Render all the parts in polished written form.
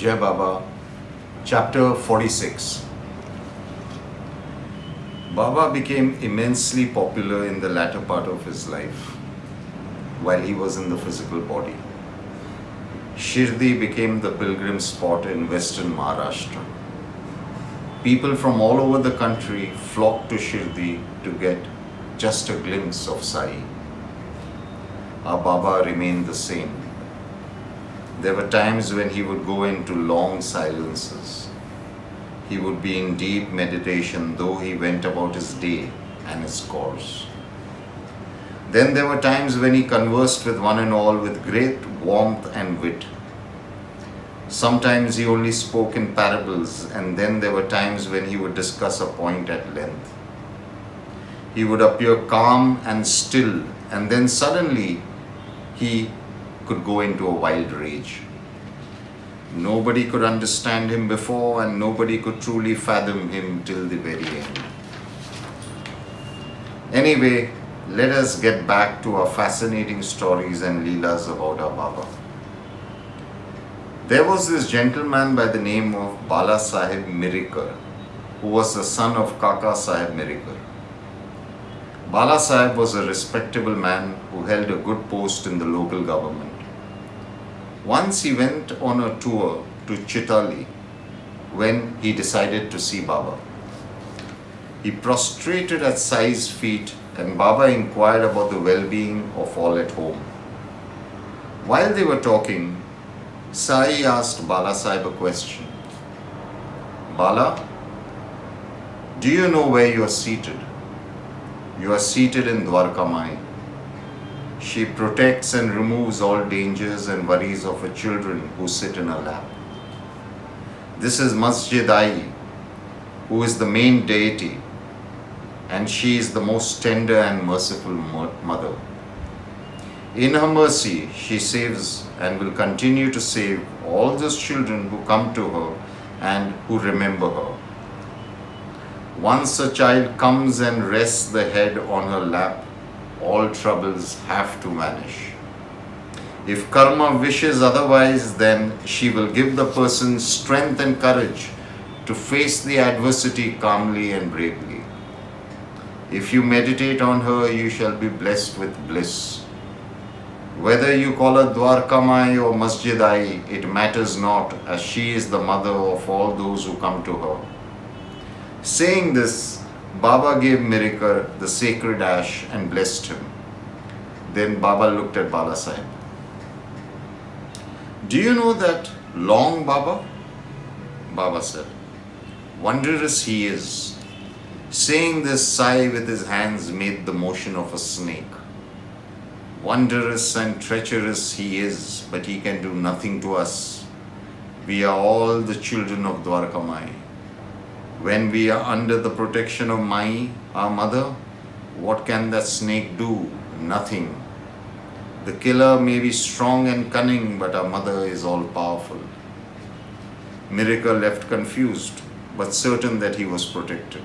Jai Baba, Chapter 46. Baba became immensely popular in the latter part of his life, while he was in the physical body. Shirdi became the pilgrim spot in western Maharashtra. People from all over the country flocked to Shirdi to get just a glimpse of Sai. Our Baba remained the same. There were times when he would go into long silences. He would be in deep meditation, though he went about his day and his course. Then there were times when he conversed with one and all with great warmth and wit. Sometimes he only spoke in parables, and then there were times when he would discuss a point at length. He would appear calm and still, and then suddenly he could go into a wild rage. Nobody could understand him before, and nobody could truly fathom him till the very end. Anyway, let us get back to our fascinating stories and leelas about our Baba. There was this gentleman by the name of Bala Sahib Mirikar, who was the son of Kaka Sahib Mirikar. Bala Sahib was a respectable man who held a good post in the local government. Once he went on a tour to Chitali when he decided to see Baba. He prostrated at Sai's feet, and Baba inquired about the well-being of all at home. While they were talking, Sai asked Bala Sahib a question. Bala, do you know where you are seated? You are seated in Dwarka Mai. She protects and removes all dangers and worries of her children who sit in her lap. This is Masjid Ai, who is the main deity, and she is the most tender and merciful mother. In her mercy, she saves and will continue to save all those children who come to her and who remember her. Once a child comes and rests the head on her lap, all troubles have to vanish. If karma wishes otherwise, then she will give the person strength and courage to face the adversity calmly and bravely. If you meditate on her, you shall be blessed with bliss. Whether you call her Dwarka Mai or Masjid Ai, it matters not, as she is the mother of all those who come to her. Saying this, Baba gave Mirikar the sacred ash and blessed him. Then Baba looked at Bala Sahib. Do you know that long Baba? Baba said. Wondrous he is. Saying this, Sai with his hands made the motion of a snake. Wondrous and treacherous he is, but he can do nothing to us. We are all the children of Dwarka Mai. When we are under the protection of Mai, our mother, what can that snake do? Nothing. The killer may be strong and cunning, but our mother is all powerful. Mirikar left confused, but certain that he was protected.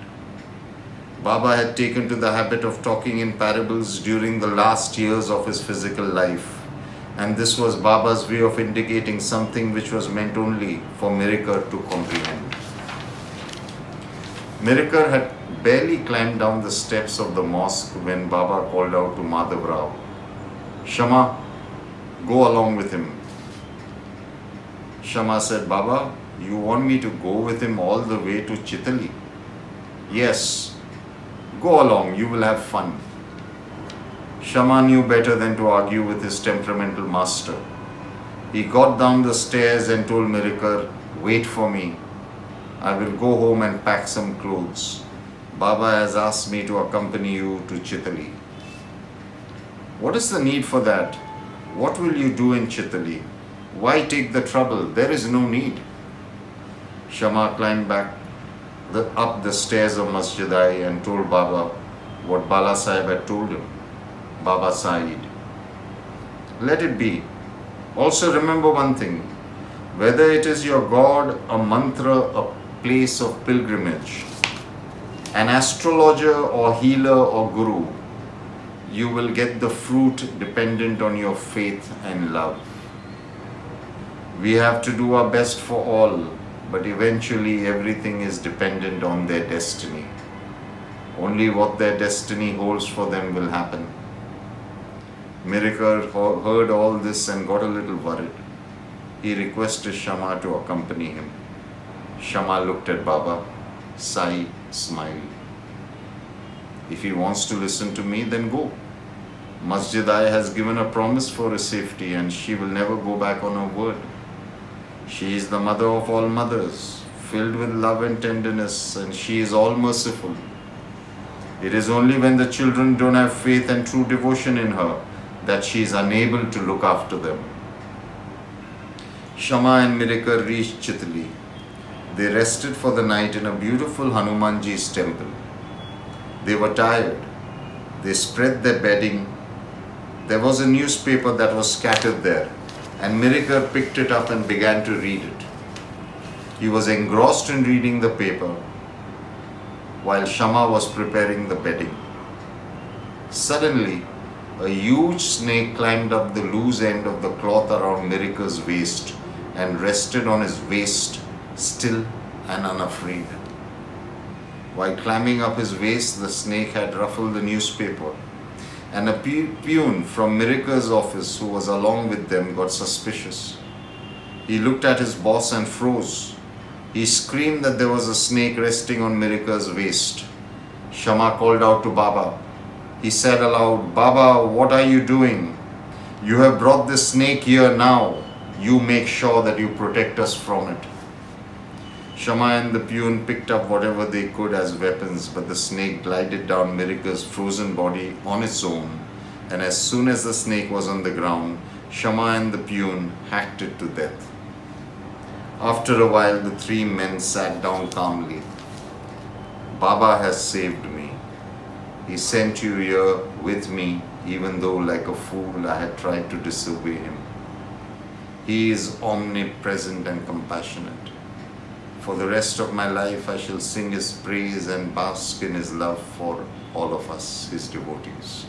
Baba had taken to the habit of talking in parables during the last years of his physical life, and this was Baba's way of indicating something which was meant only for Mirikar to comprehend. Mirikar had barely climbed down the steps of the mosque when Baba called out to Madhav Rao, Shama, go along with him. Shama said, Baba, you want me to go with him all the way to Chitali? Yes, go along, you will have fun. Shama knew better than to argue with his temperamental master. He got down the stairs and told Mirikar, wait for me. I will go home and pack some clothes. Baba has asked me to accompany you to Chitali. What is the need for that? What will you do in Chitali? Why take the trouble? There is no need. Shama climbed back up the stairs of Masjid Ai and told Baba what Bala Sahib had told him. Baba sighed. Let it be. Also remember one thing. Whether it is your God, a mantra, a place of pilgrimage, an astrologer or healer or guru, you will get the fruit dependent on your faith and love. We have to do our best for all, but eventually everything is dependent on their destiny. Only what their destiny holds for them will happen. Miracle heard all this and got a little worried. He requested Shama to accompany him. Shama looked at Baba. Sai smiled. If he wants to listen to me, then go. Masjid Ai has given a promise for his safety and she will never go back on her word. She is the mother of all mothers, filled with love and tenderness, and she is all merciful. It is only when the children don't have faith and true devotion in her that she is unable to look after them. Shama and Miracle reached Chitli. They rested for the night in a beautiful Hanumanji's temple. They were tired. They spread their bedding. There was a newspaper that was scattered there, and Miracle picked it up and began to read it. He was engrossed in reading the paper while Shama was preparing the bedding. Suddenly, a huge snake climbed up the loose end of the cloth around Miracle's waist and rested on his waist, still and unafraid. While climbing up his waist, the snake had ruffled the newspaper, and a peon from Miracle's office who was along with them got suspicious. He looked at his boss and froze. He screamed that there was a snake resting on Miracle's waist. Shama called out to Baba. He said aloud, "Baba, what are you doing? You have brought this snake here now. You make sure that you protect us from it." Shama and the peon picked up whatever they could as weapons, but the snake glided down Miracle's frozen body on its own, and as soon as the snake was on the ground, Shama and the peon hacked it to death. After a while, the three men sat down calmly. "Baba has saved me. He sent you here with me, even though like a fool I had tried to disobey him. He is omnipresent and compassionate. For the rest of my life I shall sing his praise and bask in his love for all of us, his devotees."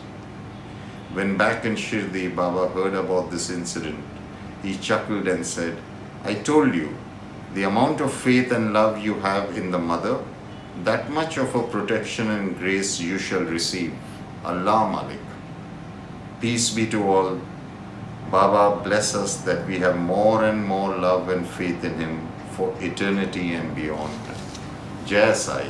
When back in Shirdi, Baba heard about this incident. He chuckled and said, "I told you, the amount of faith and love you have in the mother, that much of her protection and grace you shall receive. Allah Malik. Peace be to all. Baba bless us that we have more and more love and faith in him for eternity and beyond. Jai Sai."